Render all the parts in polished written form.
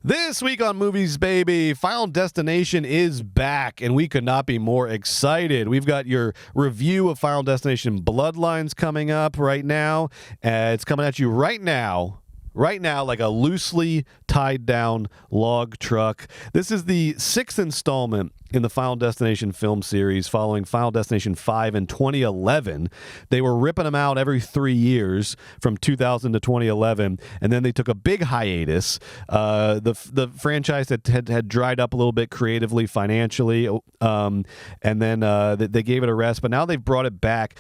This week on Movies, baby, Final Destination is back, and we could not be more excited. We've got your review of Final Destination Bloodlines coming up right now. It's coming at you right now, like a loosely tied down log truck. This is the 6th installment in the Final Destination film series following Final Destination 5 in 2011. They were ripping them out every 3 years from 2000 to 2011, and then they took a big hiatus. The franchise had dried up a little bit creatively, financially, and then they gave it a rest, but now they've brought it back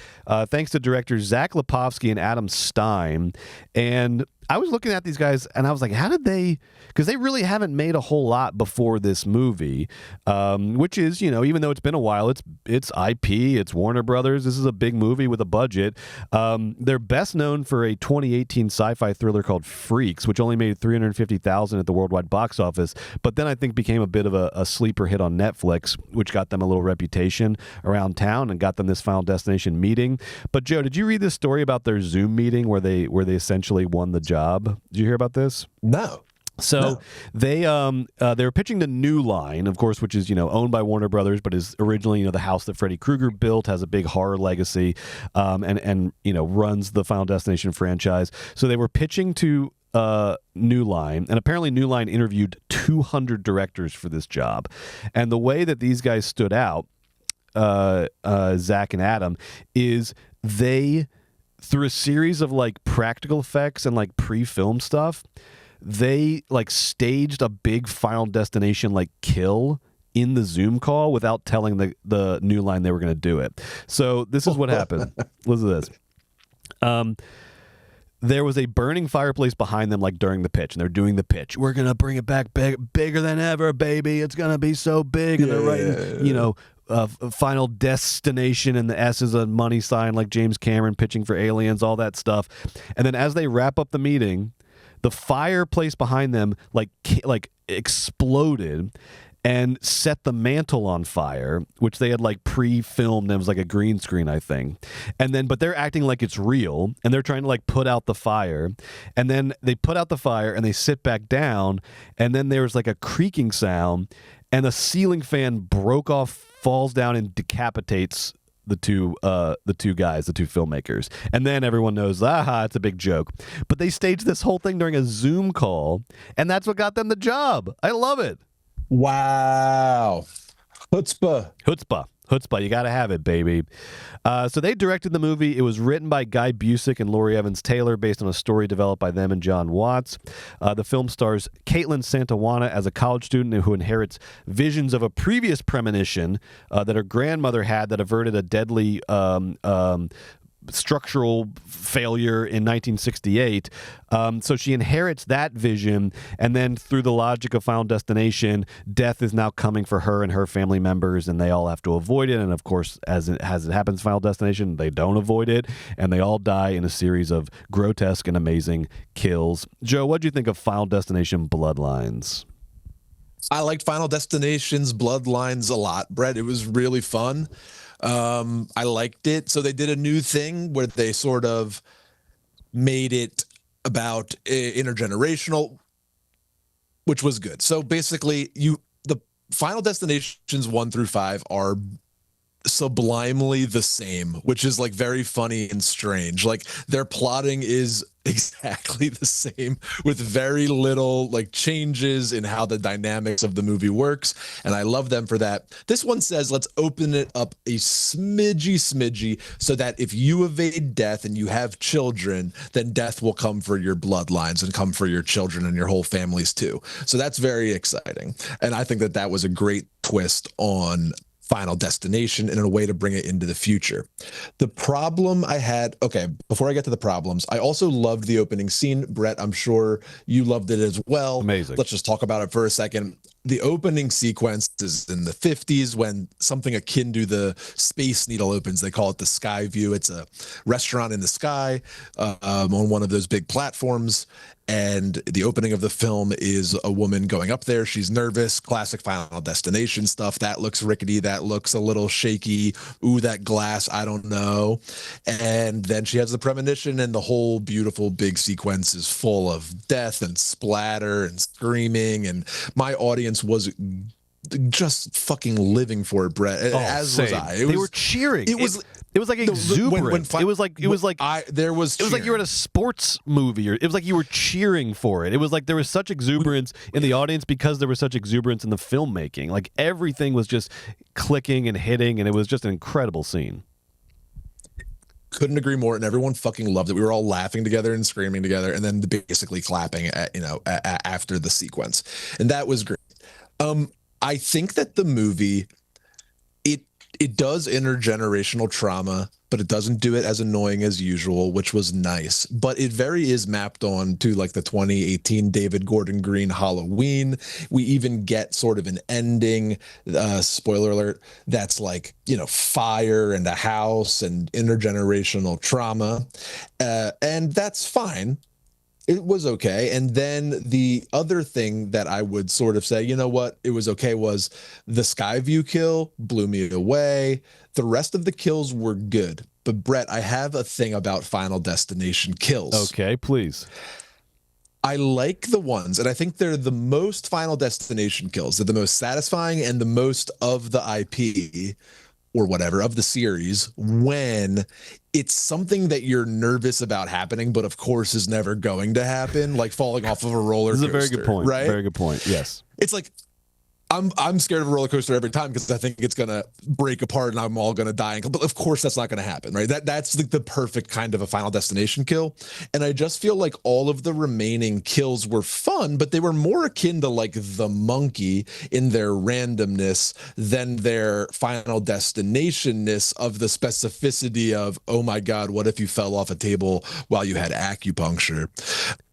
thanks to directors Zach Lipovsky and Adam Stein. And I was looking at these guys, and I was like, how did they... Because they really haven't made a whole lot before this movie, which is, you know, even though it's been a while, it's IP, it's Warner Brothers. This is a big movie with a budget. They're best known for a 2018 sci-fi thriller called Freaks, which only made $350,000 at the worldwide box office, but then I think became a bit of a sleeper hit on Netflix, which got them a little reputation around town and got them this Final Destination meeting. But Joe, did you read this story about their Zoom meeting where they essentially won the job? Did you hear about this? No. So they were pitching the New Line, of course, which is, you know, owned by Warner Brothers, but is originally, you know, the house that Freddy Krueger built, has a big horror legacy, and you know, runs the Final Destination franchise. So they were pitching to New Line, and apparently New Line interviewed 200 directors for this job. And the way that these guys stood out, Zach and Adam, is they, through a series of like practical effects and like pre-film stuff, they like staged a big Final Destination like kill in the Zoom call without telling the New Line they were going to do it. So this is what happened. Listen to this. There was a burning fireplace behind them, like during the pitch, and they're doing the pitch. We're gonna bring it back bigger than ever, baby. It's gonna be so big, and they're writing, you know, Final Destination, and the S is a money sign, like James Cameron pitching for Aliens, all that stuff. And then as they wrap up the meeting, the fireplace behind them like exploded and set the mantle on fire, which they had like pre-filmed. It was like a green screen, I think. And then, but they're acting like it's real, and they're trying to like put out the fire. And then they put out the fire, and they sit back down, and then there's like a creaking sound, and a ceiling fan broke off, falls down, and decapitates the two guys, the two filmmakers. And then everyone knows, it's a big joke. But they staged this whole thing during a Zoom call, and that's what got them the job. I love it. Wow. Chutzpah. You got to have it, baby. So they directed the movie. It was written by Guy Busick and Laurie Evans Taylor based on a story developed by them and John Watts. The film stars Caitlin Santawana as a college student who inherits visions of a previous premonition that her grandmother had that averted a deadly structural failure in 1968. So she inherits that vision, and then through the logic of Final Destination, death is now coming for her and her family members, and they all have to avoid it. And of course, as it happens, Final Destination, they don't avoid it, and they all die in a series of grotesque and amazing kills. Joe, what do you think of Final Destination Bloodlines? I liked Final Destination's Bloodlines a lot, Brett. It was really fun. I liked it. So they did a new thing where they sort of made it about intergenerational, which was good. So basically, the Final Destinations 1 through 5 are sublimely the same, which is like very funny and strange. Like their plotting is exactly the same with very little like changes in how the dynamics of the movie works, and I love them for that. This one says let's open it up a smidgy so that if you evade death and you have children, then death will come for your bloodlines and come for your children and your whole families too. So that's very exciting, and I think that was a great twist on Final Destination and in a way to bring it into the future. The problem I had, okay, before I get to the problems, I also loved the opening scene. Brett, I'm sure you loved it as well. Amazing. Let's just talk about it for a second. the opening sequence is in the 50s when something akin to the Space Needle opens. They call it the Sky View. It's a restaurant in the sky on one of those big platforms. And the opening of the film is a woman going up there. She's nervous, classic Final Destination stuff. That looks rickety. That looks a little shaky. Ooh, that glass, I don't know. And then she has the premonition, and the whole beautiful big sequence is full of death and splatter and screaming. And my audience was just fucking living for it, Brett. As same. was I. They were cheering. It was like exuberance. It was like you were at a sports movie, or it was like you were cheering for it. It was like there was such exuberance in the audience because there was such exuberance in the filmmaking. Like everything was just clicking and hitting, and it was just an incredible scene. Couldn't agree more, and everyone fucking loved it. We were all laughing together and screaming together, and then basically clapping after the sequence, and that was great. I think that the movie, it does intergenerational trauma, but it doesn't do it as annoying as usual, which was nice. But it very is mapped on to like the 2018 David Gordon Green Halloween. We even get sort of an ending, spoiler alert, that's like, fire and a house and intergenerational trauma. And that's fine. It was okay. And then the other thing that I would sort of say, it was okay, was the Skyview kill blew me away. The rest of the kills were good. But Brett, I have a thing about Final Destination kills. Okay, please. I like the ones, and I think they're the most Final Destination kills. They're the most satisfying and the most of the IP or whatever of the series, when it's something that you're nervous about happening, but of course is never going to happen, like falling off of a roller coaster. This is a very good point. Right? Very good point. Yes. It's like, I'm scared of a roller coaster every time because I think it's gonna break apart and I'm all gonna die. But of course, that's not gonna happen, right? That's the perfect kind of a Final Destination kill. And I just feel like all of the remaining kills were fun, but they were more akin to like the monkey in their randomness than their Final Destinationness of the specificity of, oh my God, what if you fell off a table while you had acupuncture?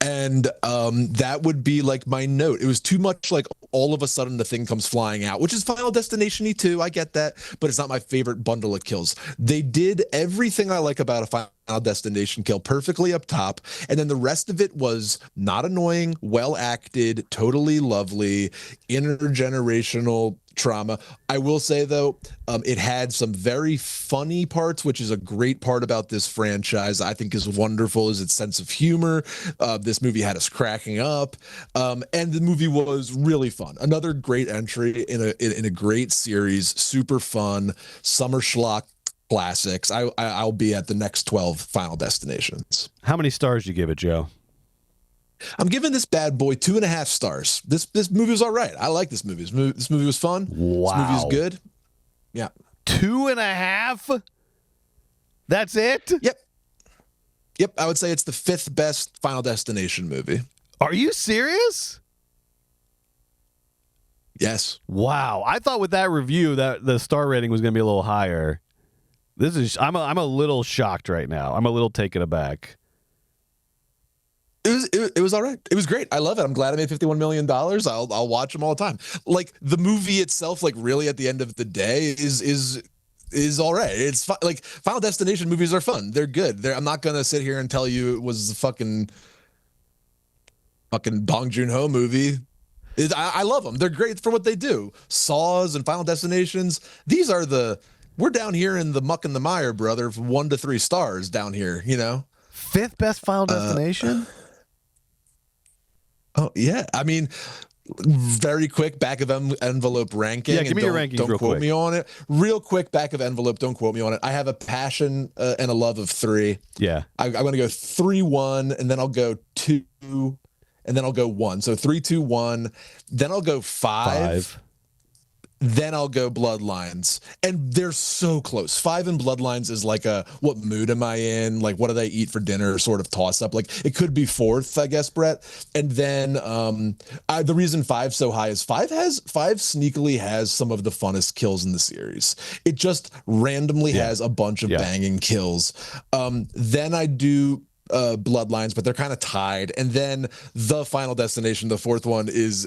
And that would be like my note. It was too much like all of a sudden the thing comes flying out, which is Final Destination-y too. I get that, but it's not my favorite bundle of kills. They did everything I like about a Final Destination kill perfectly up top, and then the rest of it was not annoying, well acted, totally lovely, intergenerational trauma. I will say though, it had some very funny parts, which is a great part about this franchise. I think is wonderful is its sense of humor. This movie had us cracking up, and the movie was really fun. Another great entry in a great series, super fun summer schlock classics. I'll be at the next 12 Final Destinations. How many stars do you give it, Joe? I'm giving this bad boy 2.5 stars. This movie was all right. I like this movie. This movie was fun. Wow. This movie is good. Yeah. 2.5? That's it? Yep. I would say it's the 5th best Final Destination movie. Are you serious? Yes. Wow. I thought with that review that the star rating was going to be a little higher. I'm a little shocked right now. I'm a little taken aback. It was all right. It was great. I love it. I'm glad I made $51 million. I'll watch them all the time. Like the movie itself, like really at the end of the day is all right. It's like Final Destination movies are fun. They're good. I'm not going to sit here and tell you it was a fucking Bong Joon-ho movie. I love them. They're great for what they do. Saws and Final Destinations. We're down here in the muck and the mire, brother. 1 to 3 stars down here, 5th best Final Destination? Oh, yeah. I mean, very quick back of envelope ranking. Yeah, give me your rankings Don't real quote quick. me on it. Real quick back of envelope. Don't quote me on it. I have a passion and a love of 3. Yeah. I'm going to go 3-1, and then I'll go 2, and then I'll go 1. So 3-2-1. Then I'll go 5. Then I'll go Bloodlines. And they're so close. 5 and Bloodlines is like what mood am I in? Like, what did I eat for dinner sort of toss up? Like, it could be 4th, I guess, Brett. And then the reason 5's so high is 5 sneakily has some of the funnest kills in the series. It just randomly has a bunch of banging kills. Then I do Bloodlines, but they're kind of tied. And then the Final Destination, the 4th one, is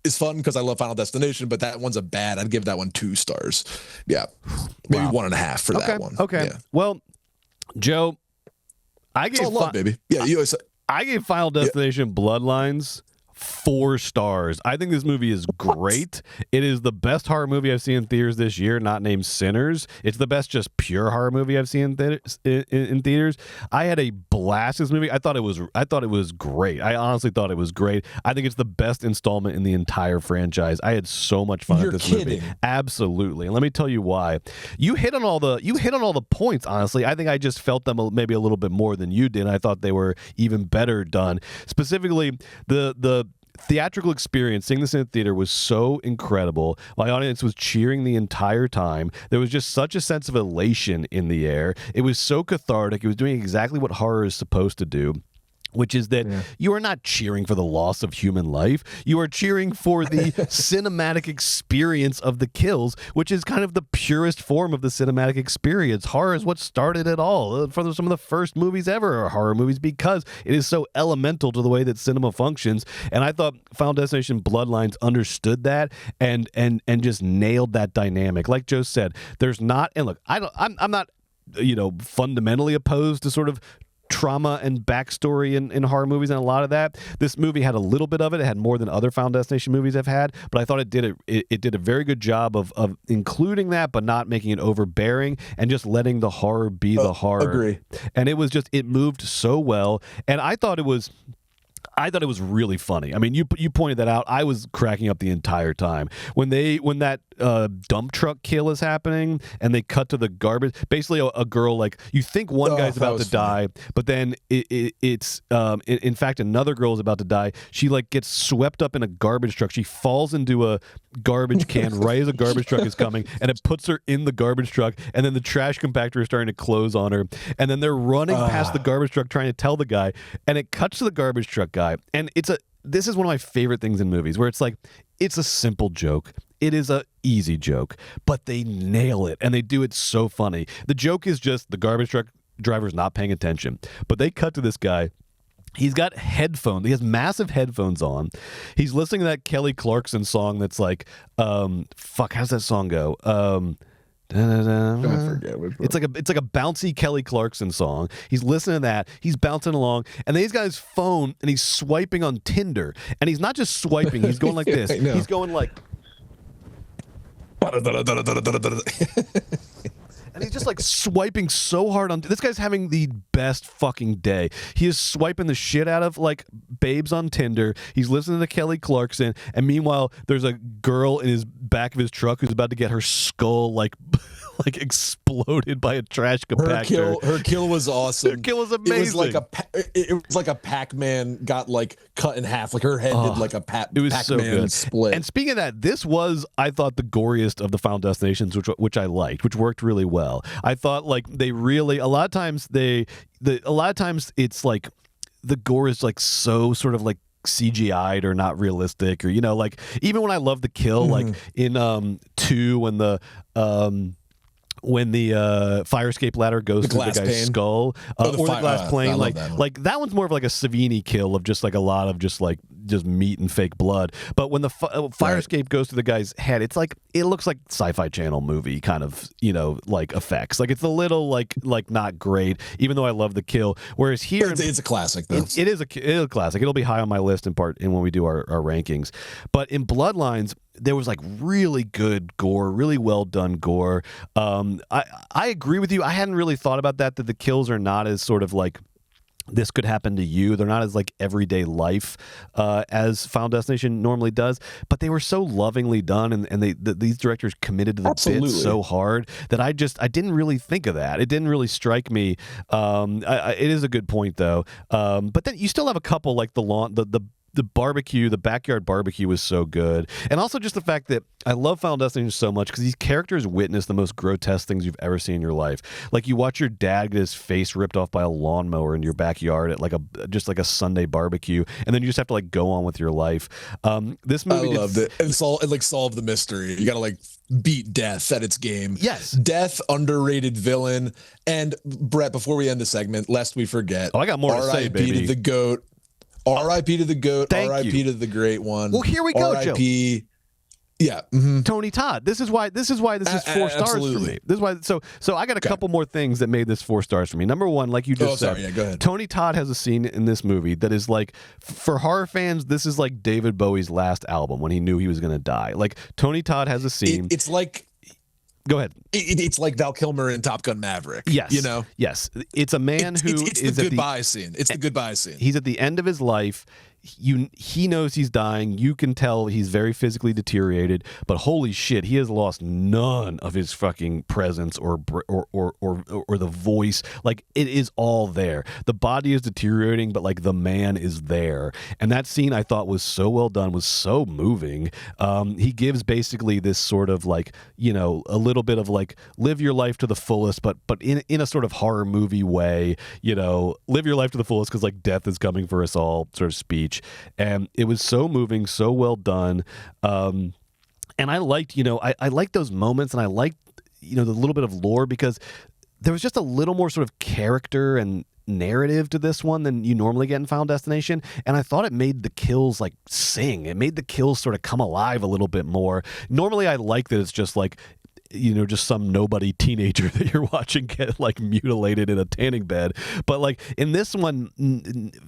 is fun because I love Final Destination, but that one's a bad. I'd give that one 2 stars. Yeah, maybe 1.5 for that one. Okay. Yeah. Well, Joe, I gave love, baby. Yeah, I gave Final Destination Bloodlines 4 stars. I think this movie is great. It is the best horror movie I've seen in theaters this year, not named Sinners. It's the best just pure horror movie I've seen in theaters. I had a blast with this movie. I thought it was great. I honestly thought it was great. I think it's the best installment in the entire franchise. I had so much fun with this movie. Absolutely. And let me tell you why. You hit on all the points, honestly. I think I just felt them maybe a little bit more than you did. I thought they were even better done. Specifically, the theatrical experience, seeing this in the theater, was so incredible. My audience was cheering the entire time. There was just such a sense of elation in the air. It was so cathartic. It was doing exactly what horror is supposed to do, which is that you are not cheering for the loss of human life. You are cheering for the cinematic experience of the kills, which is kind of the purest form of the cinematic experience. Horror is what started it all. For some of the first movies ever are horror movies because it is so elemental to the way that cinema functions. And I thought Final Destination Bloodlines understood that and just nailed that dynamic. Like Joe said, there's not, and look, I'm not, fundamentally opposed to sort of trauma and backstory in horror movies, and a lot of that. This movie had a little bit of it. It had more than other Final Destination movies I've had, but I thought it did a very good job of including that, but not making it overbearing and just letting the horror be the horror. Agree. And it moved so well, and I thought it was really funny. I mean, you pointed that out. I was cracking up the entire time when that dump truck kill is happening, and they cut to the garbage. Basically, a girl, like, you think one guy's about to die, but then it's in fact another girl is about to die. She like gets swept up in a garbage truck. She falls into a garbage can right as a garbage truck is coming, and it puts her in the garbage truck. And then the trash compactor is starting to close on her, and then they're running past the garbage truck trying to tell the guy, and it cuts to the garbage truck guy. And this is one of my favorite things in movies, where it's like, it's a simple joke. It is a easy joke, but they nail it, and they do it so funny. The joke is just the garbage truck driver's not paying attention, but they cut to this guy. He's got headphones. He has massive headphones on. He's listening to that Kelly Clarkson song that's like, how's that song go? I forget which one. It's like a bouncy Kelly Clarkson song. He's listening to that. He's bouncing along, and then he's got his phone and he's swiping on Tinder. And he's not just swiping. He's going like this. He's going like. And he's just like swiping so hard on. This guy's having the best fucking day. He is swiping the shit out of like babes on Tinder. He's listening to Kelly Clarkson, and meanwhile, there's a girl in his back of his truck who's about to get her skull like exploded by a trash compactor. Her kill was awesome. Her kill was amazing. It was like a Pac-Man got like cut in half. Like her head did like a Pac-Man so good. split. And speaking of that, this was, I thought, the goriest of the Final Destinations, which I liked, which worked really well. I thought like they really a lot of times it's like the gore is like so sort of like CGI'd or not realistic, or like even when I love the kill, like in 2 when the fire escape ladder goes through the guy's skull, or the glass plane, like that one's more of like a Savini kill of just like a lot of just meat and fake blood. But when the fire escape goes through the guy's head, it's like, it looks like Sci-Fi Channel movie kind of, like effects. Like it's a little like not great, even though I love the kill. Whereas here, it's a classic. Though. It is a classic. It'll be high on my list in when we do our rankings. But in Bloodlines, there was like really good gore, really well done gore. I agree with you. I hadn't really thought about that the kills are not as sort of like, this could happen to you. They're not as like everyday life as Final Destination normally does, but they were so lovingly done, and these directors committed to the bit so hard that I didn't really think of that. It didn't really strike me. It is a good point though. But then you still have a couple like the barbecue, the backyard barbecue was so good. And also just the fact that I love Final Destination so much because these characters witness the most grotesque things you've ever seen in your life. Like you watch your dad get his face ripped off by a lawnmower in your backyard at like a Sunday barbecue, and then you just have to like go on with your life. This movie, I loved it. And solve the mystery. You got to like beat death at its game. Yes. Death, underrated villain. And Brett, before we end the segment, lest we forget. Oh, I got more to say, baby. To the GOAT. R.I.P. to the GOAT. Thank R.I.P. you. to the great one. Well, here we go, Joe. R.I.P. Yeah. Tony Todd. This is why this is 4 stars for me. This is why so I got a couple more things that made this 4 stars for me. Number one, like you just said, sorry, yeah, go ahead. Tony Todd has a scene in this movie that is like, for horror fans, this is like David Bowie's last album when he knew he was going to die. Like Tony Todd has a scene. It's like, go ahead. It's like Val Kilmer in Top Gun Maverick. Yes. You know? Yes. It's a man who it's is the goodbye scene. It's the goodbye scene. He's at the end of his life. He knows he's dying. You can tell he's very physically deteriorated, but holy shit, he has lost none of his fucking presence or the voice. Like, it is all there. The body is deteriorating, but like the man is there. And that scene I thought was so well done, was so moving. He gives basically this sort of like, you know, a little bit of like live your life to the fullest, but in a sort of horror movie way, you know, live your life to the fullest because like death is coming for us all sort of speech. And it was so moving, so well done. And I liked, you know, I liked those moments, and I liked, you know, the little bit of lore, because there was just a little more sort of character and narrative to this one than you normally get in Final Destination. And I thought it made the kills like sing. It made the kills sort of come alive a little bit more. Normally I like that it's just like, you know, just some nobody teenager that you're watching get like mutilated in a tanning bed. But like in this one,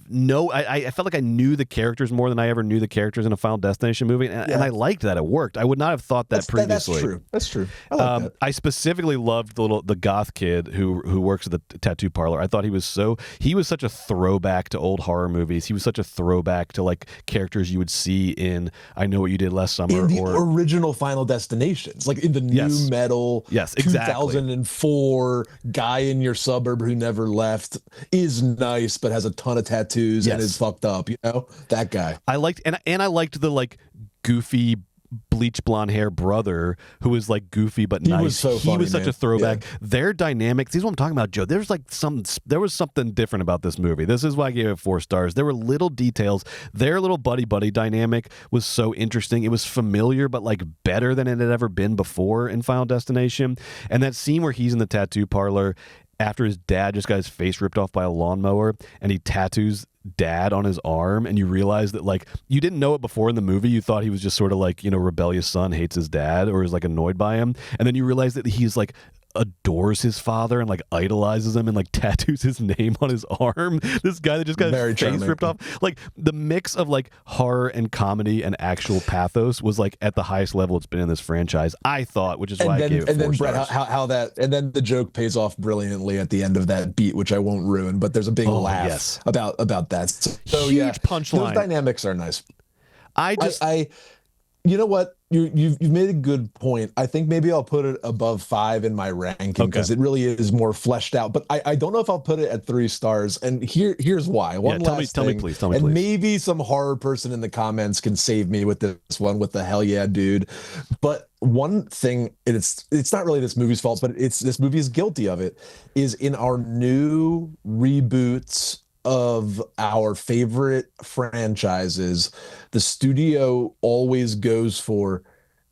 no, I felt like I knew the characters more than I ever knew the characters in a Final Destination movie, and I liked that it worked. I would not have thought that previously. That's true. I like that. I specifically loved the goth kid who works at the tattoo parlor. I thought he was such a throwback to old horror movies. He was such a throwback to like characters you would see in I Know What You Did Last Summer, in the original Final Destinations, like in the new metal, yes, exactly. 2004 guy in your suburb who never left, is nice but has a ton of tattoos and is fucked up, you know, that guy. I liked and I liked the like goofy bleach blonde hair brother who was like goofy but nice. He was such a throwback. Yeah. Their dynamics, this is what I'm talking about, Joe. There was something different about this movie. This is why I gave it 4 stars. There were little details. Their little buddy dynamic was so interesting. It was familiar but like better than it had ever been before in Final Destination. And that scene where he's in the tattoo parlor after his dad just got his face ripped off by a lawnmower, and he tattoos dad on his arm, and you realize that like you didn't know it before in the movie. You thought he was just sort of like, you know, rebellious son, hates his dad or is like annoyed by him, and then you realize that he's like adores his father and like idolizes him and like tattoos his name on his arm. This guy that just got his face ripped off. Like the mix of like horror and comedy and actual pathos was like at the highest level it's been in this franchise, I thought, which is why I gave it 4 stars. And then Brett, how that, and then the joke pays off brilliantly at the end of that beat, which I won't ruin, but there's a big laugh about that. So huge punchline. Those dynamics are nice. I you know what? You've made a good point. I think maybe I'll put it above 5 in my ranking because it really is more fleshed out. But I don't know if I'll put it at 3 stars. And here's why. Tell me, please. Maybe some horror person in the comments can save me with this one with the hell yeah, dude. But one thing, and it's not really this movie's fault, but this movie is guilty of it, is in our new reboots of our favorite franchises, the studio always goes for,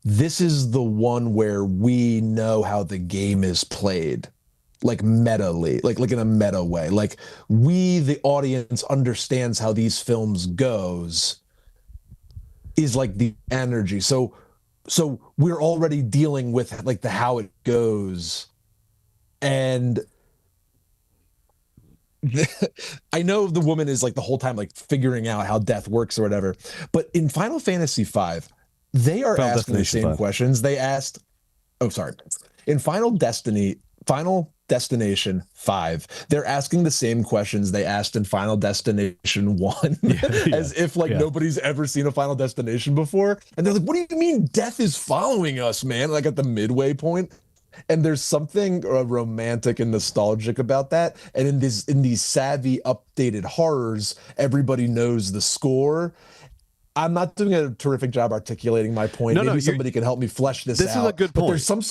this is the one where we know how the game is played, like meta-ly, like in a meta way. Like we, the audience, understands how these films goes, is like the energy. So we're already dealing with like the how it goes. And I know the woman is like the whole time like figuring out how death works or whatever, but in Final Fantasy V, they are asking the same questions they asked. In Final Destination 5, they're asking the same questions they asked in Final Destination 1, as if like nobody's ever seen a Final Destination before. And they're like, what do you mean death is following us, man? Like at the midway point. And there's something romantic and nostalgic about that. And in these savvy updated horrors, everybody knows the score. I'm not doing a terrific job articulating my point. Maybe somebody can help me flesh this out. This is a good point. But there's some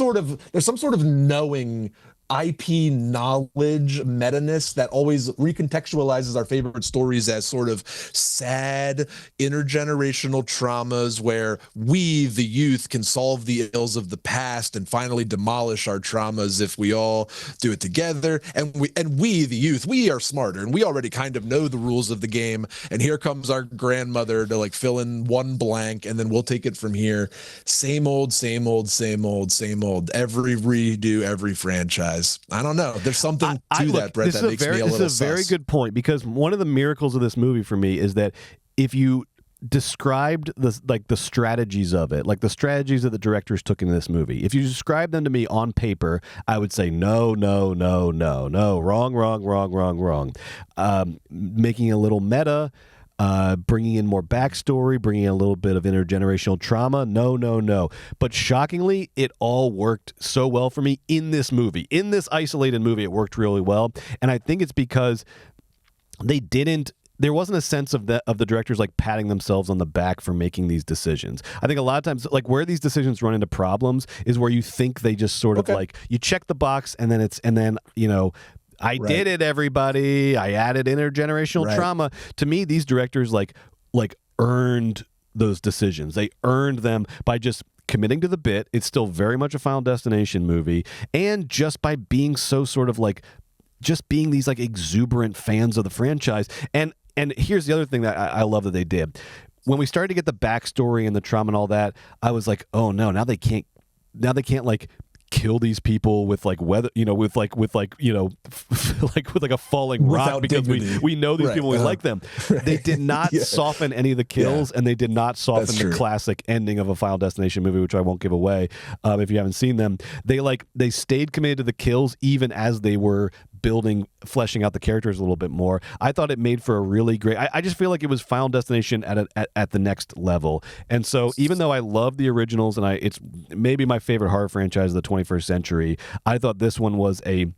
sort of knowing IP knowledge meta-ness that always recontextualizes our favorite stories as sort of sad intergenerational traumas where we, the youth, can solve the ills of the past and finally demolish our traumas if we all do it together. And we, the youth, we are smarter and we already kind of know the rules of the game. And here comes our grandmother to like fill in one blank, and then we'll take it from here. Same old, same old, same old, same old. Every redo, every franchise. I don't know. There's something to that, Brett, that makes me a little This is a very good point, because one of the miracles of this movie for me is that if you described the strategies of it, like the strategies that the directors took into this movie, if you describe them to me on paper, I would say no, no, no, no, no, wrong, wrong, wrong, wrong, wrong. Making a little meta, bringing in more backstory, bringing in a little bit of intergenerational trauma. No, no, no. But shockingly, it all worked so well for me in this movie. In this isolated movie, it worked really well. And I think it's because there wasn't a sense of the directors like patting themselves on the back for making these decisions. I think a lot of times, like where these decisions run into problems is where you think they just sort of like, you check the box and then you know, I did it, everybody. I added intergenerational trauma. To me, these directors like earned those decisions. They earned them by just committing to the bit. It's still very much a Final Destination movie, and just by being so sort of like, just being these like exuberant fans of the franchise. And here's the other thing that I love that they did. When we started to get the backstory and the trauma and all that, I was like, oh no, now they can't like kill these people with like weather, you know, with like you know, like with like a falling rock, because we know these people, we like them. They did not soften any of the kills, and they did not soften the classic ending of a Final Destination movie, which I won't give away if you haven't seen them. They stayed committed to the kills even as they were fleshing out the characters a little bit more. I thought it made for a really great. I just feel like it was Final Destination at the next level. And so even though I love the originals and it's maybe my favorite horror franchise of the 21st century, I thought this one was a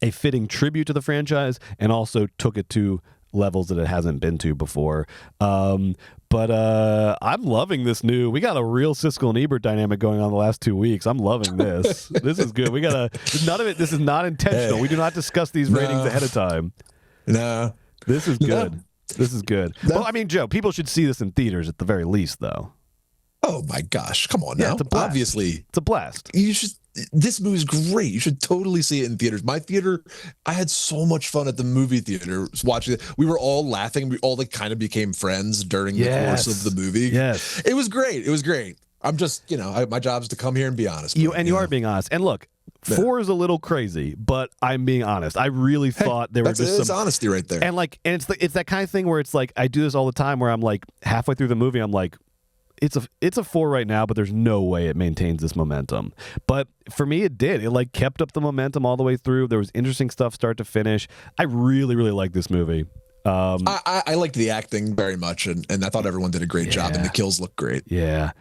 fitting tribute to the franchise and also took it to levels that it hasn't been to before. But I'm loving this new. We got a real Siskel and Ebert dynamic going on the last 2 weeks. I'm loving this. This is good. None of it. This is not intentional. We do not discuss these ratings ahead of time. No. This is good. This is good. No. Well, I mean, Joe, people should see this in theaters at the very least, though. Oh my gosh! Come on now. It's a blast. Obviously, it's a blast. You should. This movie's great. You should totally see it in theaters. My theater, I had so much fun at the movie theater watching it. We were all laughing. We all like kind of became friends during the course of the movie. Yes, it was great. It was great. I'm just, you know, my job is to come here and be honest. You are being honest. And look, 4 is a little crazy, but I'm being honest. I really thought there were just some honesty right there. And like, and it's that kind of thing where it's like I do this all the time, where I'm like halfway through the movie, I'm like, it's a 4 right now, but there's no way it maintains this momentum. But for me, it did. It like kept up the momentum all the way through. There was interesting stuff start to finish. I really, really like this movie. I liked the acting very much, and I thought everyone did a great job, and the kills looked great. Yeah,